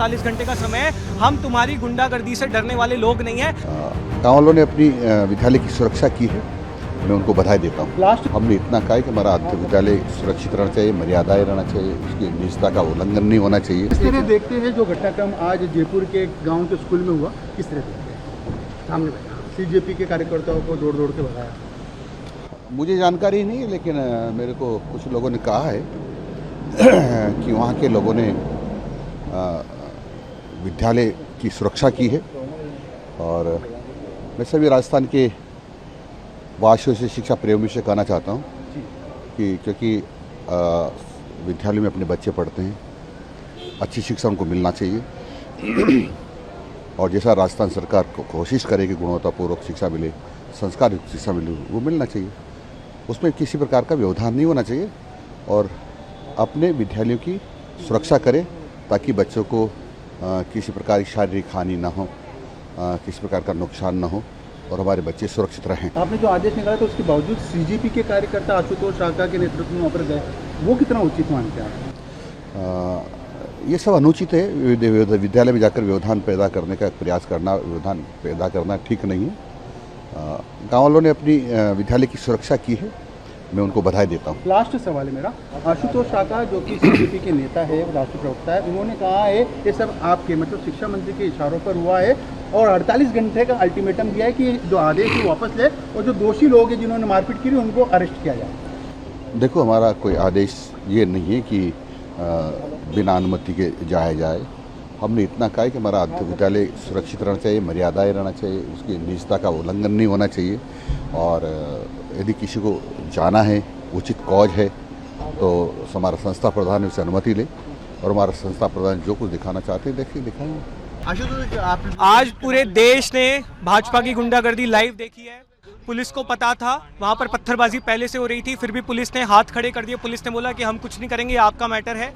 48 घंटे का समय है। हम तुम्हारी गुंडागर्दी से डरने वाले लोग नहीं हैं। गाँव वालों ने अपनी विद्यालय की सुरक्षा की है, मैं उनको बधाई देता हूँ। हमने इतना कहा है कि हमारा विद्यालय सुरक्षित रहना चाहिए, मर्यादाएं रहना चाहिए, उसकी निजता का उल्लंघन नहीं होना चाहिए। किस तरह देखते हैं जो घटनाक्रम आज जयपुर के गांव के स्कूल में हुआ, किस तरह देखते हैं? सामने सीजेपी के कार्यकर्ताओं को दौड़ दौड़ के भगाया। मुझे जानकारी नहीं है, लेकिन मेरे को कुछ लोगों ने कहा है कि वहाँ के लोगों ने विद्यालय की सुरक्षा की है। और मैं सभी राजस्थान के वासियों से, शिक्षा प्रेमियों से कहना चाहता हूँ कि क्योंकि विद्यालय में अपने बच्चे पढ़ते हैं, अच्छी शिक्षा उनको मिलना चाहिए। और जैसा राजस्थान सरकार को कोशिश करे कि गुणवत्तापूर्वक शिक्षा मिले, संस्कार युक्त शिक्षा मिले, वो मिलना चाहिए। उसमें किसी प्रकार का व्यवधान नहीं होना चाहिए और अपने विद्यालयों की सुरक्षा करें ताकि बच्चों को किसी प्रकार की शारीरिक हानि ना हो, किसी प्रकार का नुकसान ना हो और हमारे बच्चे सुरक्षित रहें। आपने जो आदेश निकाला था उसके बावजूद सीजेपी के कार्यकर्ता आशुतोष शाखा के नेतृत्व में वहाँ पर गए, वो कितना उचित मानते हैं? ये सब अनुचित है। विद्यालय में जाकर व्यवधान पैदा करने का प्रयास करना, व्यवधान पैदा करना ठीक नहीं है। गाँव वालों ने अपनी विद्यालय की सुरक्षा की है, मैं उनको बधाई देता हूँ। लास्ट सवाल है मेरा, आशुतोष शाखा जो कि सीजेपी के नेता है, राष्ट्रीय प्रवक्ता है, उन्होंने कहा है ये सब आपके मतलब शिक्षा मंत्री के इशारों पर हुआ है और 48 घंटे का अल्टीमेटम दिया है कि जो आदेश है वापस ले और जो दोषी लोग हैं जिन्होंने मारपीट की उनको अरेस्ट किया जाए। देखो, हमारा कोई आदेश ये नहीं है कि बिना अनुमति के जाया जाए। हमने इतना कहा है कि हमारा विद्यालय सुरक्षित रहना चाहिए, मर्यादाएं रहना चाहिए, उसकी निजता का उल्लंघन नहीं होना चाहिए। और यदि किसी को जाना है, उचित कॉज है, तो हमारा संस्था प्रधान उससे अनुमति ले और हमारा संस्था प्रधान जो कुछ दिखाना चाहते हैं देखिए दिखाएंगे। आज पूरे देश ने भाजपा की गुंडागर्दी लाइव देखी है। पुलिस को पता था वहाँ पर पत्थरबाजी पहले से हो रही थी, फिर भी पुलिस ने हाथ खड़े कर दिए। पुलिस ने बोला कि हम कुछ नहीं करेंगे, आपका मैटर है।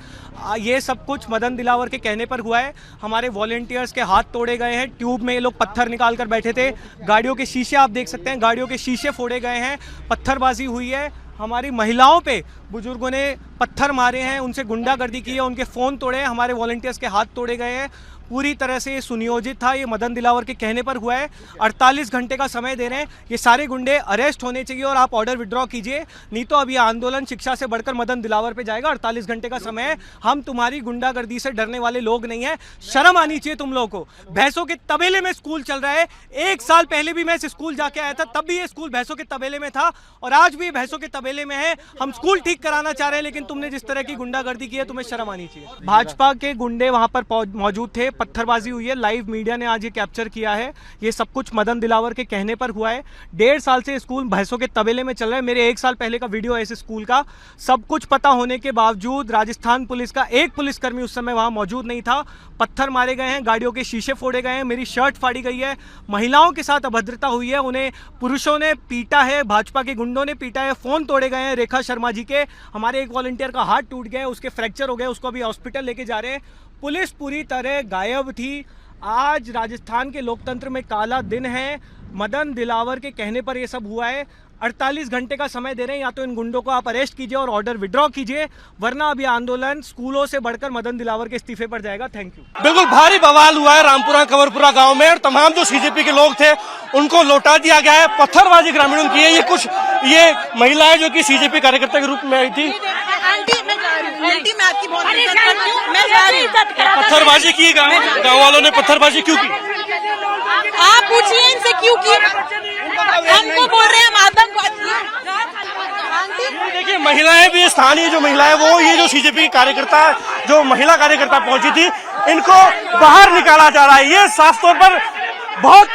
ये सब कुछ मदन दिलावर के कहने पर हुआ है। हमारे वॉलेंटियर्स के हाथ तोड़े गए हैं, ट्यूब में ये लोग पत्थर निकाल कर बैठे थे। गाड़ियों के शीशे आप देख सकते हैं, गाड़ियों के शीशे फोड़े गए हैं, पत्थरबाजी हुई है। हमारी महिलाओं पे बुजुर्गों ने पत्थर मारे हैं, उनसे गुंडागर्दी की है, उनके फ़ोन तोड़े हैं, हमारे वॉलंटियर्स के हाथ तोड़े गए हैं। पूरी तरह से ये सुनियोजित था, ये मदन दिलावर के कहने पर हुआ है। 48 घंटे का समय दे रहे हैं, ये सारे गुंडे अरेस्ट होने चाहिए और आप ऑर्डर विड्रॉ कीजिए, नहीं तो अब ये आंदोलन शिक्षा से बढ़कर मदन दिलावर पे जाएगा। 48 घंटे का समय है। हम तुम्हारी गुंडागर्दी से डरने वाले लोग नहीं हैं। शर्म आनी चाहिए तुम लोगों को। भैंसों के तबेले में स्कूल चल रहा है। 1 साल पहले भी मैं इस स्कूल जाके आया था, तब भी ये स्कूल भैंसों के तबेले में था और आज भी भैंसों के तबेले में है। हम स्कूल ठीक कराना चाह रहे हैं, लेकिन तुमने जिस तरह की गुंडागर्दी की है, तुम्हें शर्म आनी चाहिए। भाजपा के गुंडे वहां पर मौजूद थे, पत्थरबाजी हुई है, लाइव मीडिया ने आज ये कैप्चर किया है। ये सब कुछ मदन दिलावर के कहने पर हुआ है। 1.5 साल से स्कूल भैंसों के तबेले में चल रहा है। मेरे 1 साल पहले का वीडियो है इस स्कूल का। सब कुछ पता होने के बावजूद राजस्थान पुलिस का एक पुलिसकर्मी उस समय वहां मौजूद नहीं था। पत्थर मारे गए हैं, गाड़ियों के शीशे फोड़े गए हैं, मेरी शर्ट फाड़ी गई है, महिलाओं के साथ अभद्रता हुई है, उन्हें पुरुषों ने पीटा है, भाजपा के गुंडों ने पीटा है, फोन तोड़े गए हैं रेखा शर्मा जी के। हमारे एक वॉलंटियर का हाथ टूट गया, उसके फ्रैक्चर हो गए, उसको अभी हॉस्पिटल लेके जा रहे हैं। पुलिस पूरी तरह गायब थी। आज राजस्थान के लोकतंत्र में काला दिन है। मदन दिलावर के कहने पर यह सब हुआ है। 48 घंटे का समय दे रहे हैं, या तो इन गुंडों को आप अरेस्ट कीजिए और ऑर्डर विड्रॉ कीजिए, वरना अभी आंदोलन स्कूलों से बढ़कर मदन दिलावर के इस्तीफे पर जाएगा। Thank you. बिल्कुल भारी बवाल हुआ है रामपुरा कंवरपुरा गांव में और तमाम जो सीजेपी के लोग थे उनको लौटा दिया गया है। पत्थरबाजी ग्रामीणों की है। ये महिलाएं जो कि सीजेपी कार्यकर्ता के रूप में आई थी, पत्थरबाजी की। गाँव वालों ने पत्थरबाजी क्यों की? आप पूछिए इनसे क्यों की। हमको बोल रहे हैं हम आतंकवादी। देखिए, महिलाएं भी, स्थानीय जो महिलाएं, वो ये जो सीजेपी कार्यकर्ता, जो महिला कार्यकर्ता पहुंची थी, इनको बाहर निकाला जा रहा है। ये साफ तौर पर बहुत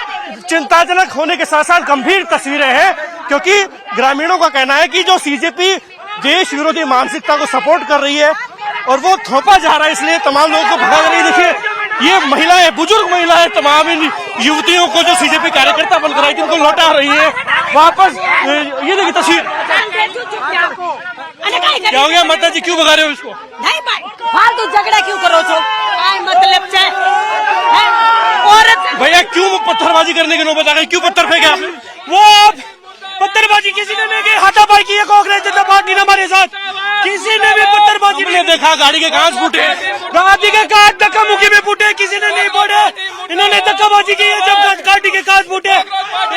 चिंताजनक होने के साथ साथ गंभीर तस्वीरें हैं, क्योंकि ग्रामीणों का कहना है कि जो सीजेपी देश विरोधी मानसिकता को सपोर्ट कर रही है और वो थोपा जा रहा है, इसलिए तमाम लोगों को भगा रही है। देखिए, ये महिलाएं, बुजुर्ग महिलाएं, तमाम इन युवतियों को जो सीजेपी कार्यकर्ता बनकर आई थी उनको लौटा रही है वापस। ये देखिए तस्वीर। क्या हो गया माता जी, क्यों भगा रहे हो इसको? फालतू झगड़ा क्यों करो छो? मतलब भैया क्यों पत्थरबाजी करने की नौबत आ गई? क्यों पत्थर फेंके आपने? वो पत्थरबाजी किसी ने नहीं की, हाथापाई की है कांग्रेस जनता पार्टी ने हमारे साथ। किसी ने भी पत्थरबाजी नहीं देखा, गाड़ी के कांच फूटे। गाड़ी के काट धक्का मुक्की में फूटे, किसी ने नहीं फोड़े, इन्होंने धक्काबाजी की है जब गाड़ी के काट फूटे,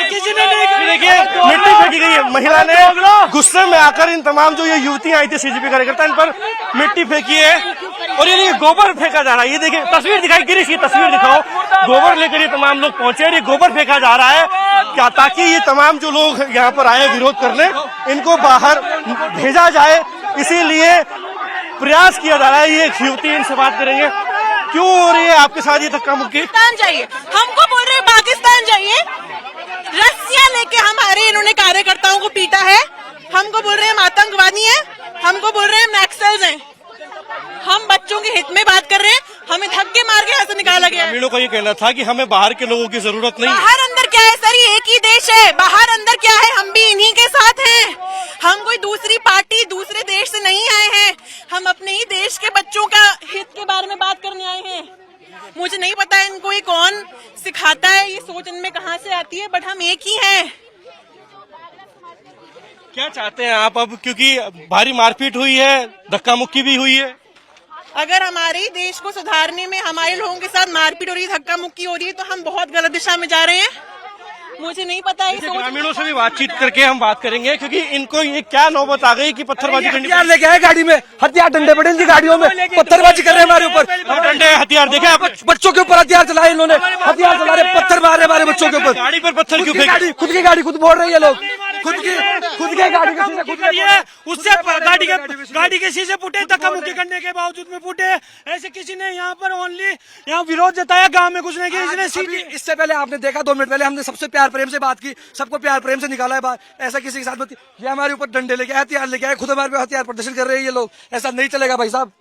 किसी ने नहीं। देखिए मिट्टी फेंकी गई है, महिला ने गुस्से में आकर इन तमाम जो ये युवतियां आई थी सीजेपी कार्यकर्ता, इन पर मिट्टी फेंकी है और ये गोबर फेंका जा रहा है। ये देखिए तस्वीर दिखाई, गिरीश की तस्वीर दिखाओ, गोबर लेकर ये तमाम लोग पहुंचे, ये गोबर फेंका जा रहा है क्या, ताकि ये तमाम जो लोग यहाँ पर आए विरोध करने, इनको बाहर भेजा जाए, इसीलिए प्रयास किया जा रहा है। ये युवती, इनसे बात करेंगे, क्यों हो रही है आपके साथ ये धक्का मुक्की? पाकिस्तान जाइए, हमको बोल रहे हैं पाकिस्तान जाइए, रस्सियां लेके हमारे इन्होंने कार्यकर्ताओं को पीटा है, हमको बोल रहे हैं हम आतंकवादी हैं, हमको बोल रहे हैं हम नक्सल्स हैं। हम बच्चों के हित में बात कर रहे हैं, हमें धक्के मार के यहाँ से निकाला गया है। ग्रामीणों का ये कहना था कि हमें बाहर के लोगों की जरूरत नहीं। बाहर अंदर क्या है सर, ये एक ही देश है, बाहर अंदर क्या है, हम भी इन्हीं के साथ हैं। हम कोई दूसरी पार्टी, दूसरे देश से नहीं आए हैं, हम अपने ही देश के बच्चों का हित के बारे में बात करने आए हैं। मुझे नहीं पता इनको ये कौन सिखाता है, ये सोच इनमें कहाँ से आती है, बट हम एक ही हैं। क्या चाहते हैं आप अब, क्योंकि भारी मारपीट हुई है, धक्का मुक्की भी हुई है? अगर हमारे ही देश को सुधारने में हमारे लोगों के साथ मारपीट हो रही है, धक्का मुक्की हो रही है, तो हम बहुत गलत दिशा में जा रहे हैं। मुझे नहीं पता है। ग्रामीणों से भी बातचीत करके हम बात करेंगे, क्योंकि इनको ये क्या नौबत आ गई कि पत्थरबाजी करनी। हथियार लेके आए गाड़ी में, हथियार डंडे पड़े इनकी गाड़ियों में, पत्थरबाजी कर रहे हैं हमारे ऊपर, डंडे हथियार देखे आप? बच्चों के ऊपर हथियार चलाए इन्होंने, हथियार चला रहे, पत्थर मार रहे हमारे बच्चों के ऊपर। गाड़ी पर पत्थर क्यों फेंके? खुद की गाड़ी खुद फोड़ रही है लोग, खुद की गाड़ी के शीशे खुद करिए, उससे गाड़ी के शीशे फूटे, धक्का मुक्की करने के बावजूद में फूटे। ऐसे किसी ने यहाँ पर ओनली यहाँ विरोध जताया, गांव में कुछ नहीं किया। इससे पहले आपने देखा 2 मिनट पहले हमने सबसे प्यार प्रेम से बात की, सबको प्यार प्रेम से निकाला है बाहर, ऐसा किसी के साथ मत। ये हमारे ऊपर डंडे लेके हथियार लेके आए, खुद हमारे पे हथियार प्रदर्शन कर रहे हैं ये लोग, ऐसा नहीं चलेगा भाई साहब।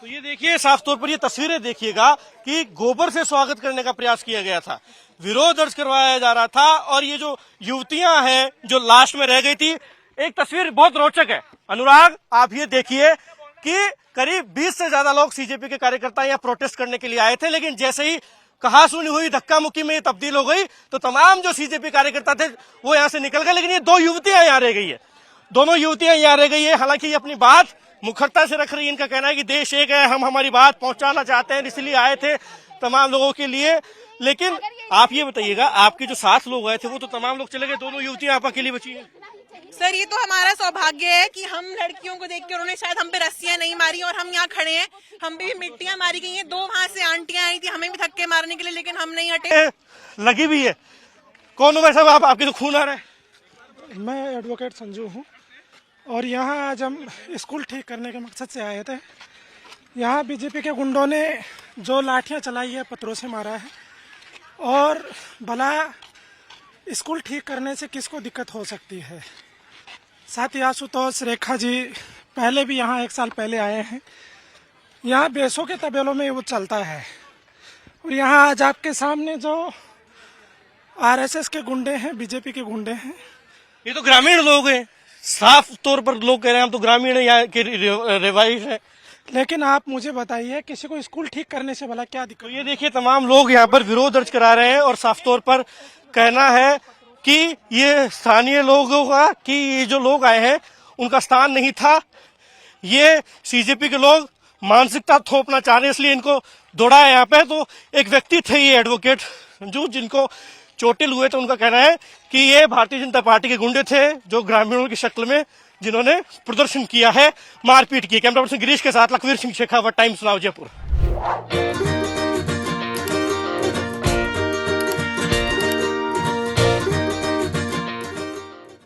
तो ये देखिए, साफ तौर पर ये तस्वीरें देखिएगा कि गोबर से स्वागत करने का प्रयास किया गया था, विरोध दर्ज करवाया जा रहा था, और ये जो युवतियां हैं जो लास्ट में रह गई थी। एक तस्वीर बहुत रोचक है अनुराग, आप ये देखिए कि करीब 20 से ज्यादा लोग सीजेपी के कार्यकर्ता यहाँ प्रोटेस्ट करने के लिए आए थे, लेकिन जैसे ही कहा सुनी हुई, धक्का मुक्की में ये तब्दील हो गई, तो तमाम जो सीजेपी कार्यकर्ता थे वो यहाँ से निकल गए। लेकिन ये 2 युवतियां यहाँ रह गई है, दोनों युवतियां यहाँ रह गई है। हालांकि ये अपनी बात मुखरता से रख रही है, इनका कहना है कि देश एक है, हम हमारी बात पहुंचाना चाहते हैं, इसलिए आए थे तमाम लोगों के लिए। लेकिन आप ये बताइएगा, आपके जो 7 लोग आए थे वो तो तमाम लोग चले गए, दोनों युवतियां आप अकेली बची हैं। सर ये तो हमारा सौभाग्य है कि हम लड़कियों को देख के उन्होंने शायद हम पे रस्सियां नहीं मारी और हम यहाँ खड़े हैं। हम भी मिट्टियां मारी गई हैं, 2 वहां से आंटियां आई थी हमें भी धक्के मारने के लिए, लेकिन हम नहीं हटे। लगी भी है। कौन हो भाई साहब आप? आपके तो खून आ रहा है। मैं एडवोकेट संजू हूँ और यहाँ आज हम स्कूल ठीक करने के मकसद से आए थे। यहाँ बीजेपी के गुंडों ने जो लाठियाँ चलाई है, पत्थरों से मारा है, और भला स्कूल ठीक करने से किसको दिक्कत हो सकती है। साथी आशुतोष, रेखा जी पहले भी यहाँ 1 साल पहले आए हैं। यहाँ बेसों के तबेलों में वो चलता है, और यहाँ आज आपके सामने जो आरएसएस के गुंडे हैं, बीजेपी के गुंडे हैं। ये तो ग्रामीण लोग हैं, साफ तौर पर लोग कह रहे हैं हम तो ग्रामीण है, यहाँ के रिवाइज है। लेकिन आप मुझे बताइए, किसी को स्कूल ठीक करने से भला क्या दिक्कत? तो ये देखिए, तमाम लोग यहाँ पर विरोध दर्ज करा रहे हैं, और साफ तौर पर कहना है कि ये स्थानीय लोगों का, कि ये जो लोग आए हैं उनका स्थान नहीं था, ये सीजेपी के लोग मानसिकता थोपना चाह रहे हैं, इसलिए इनको दौड़ाया यहाँ पे। तो एक व्यक्ति थे ये एडवोकेट जो, जिनको चोटिल हुए थे, उनका कहना है कि ये भारतीय जनता पार्टी के गुंडे थे जो ग्रामीणों की शक्ल में जिन्होंने प्रदर्शन किया है, मारपीट की। कैमरा पर्सन गिरीश के साथ लखवीर सिंह शेखावत, टाइम्स नाउ जयपुर।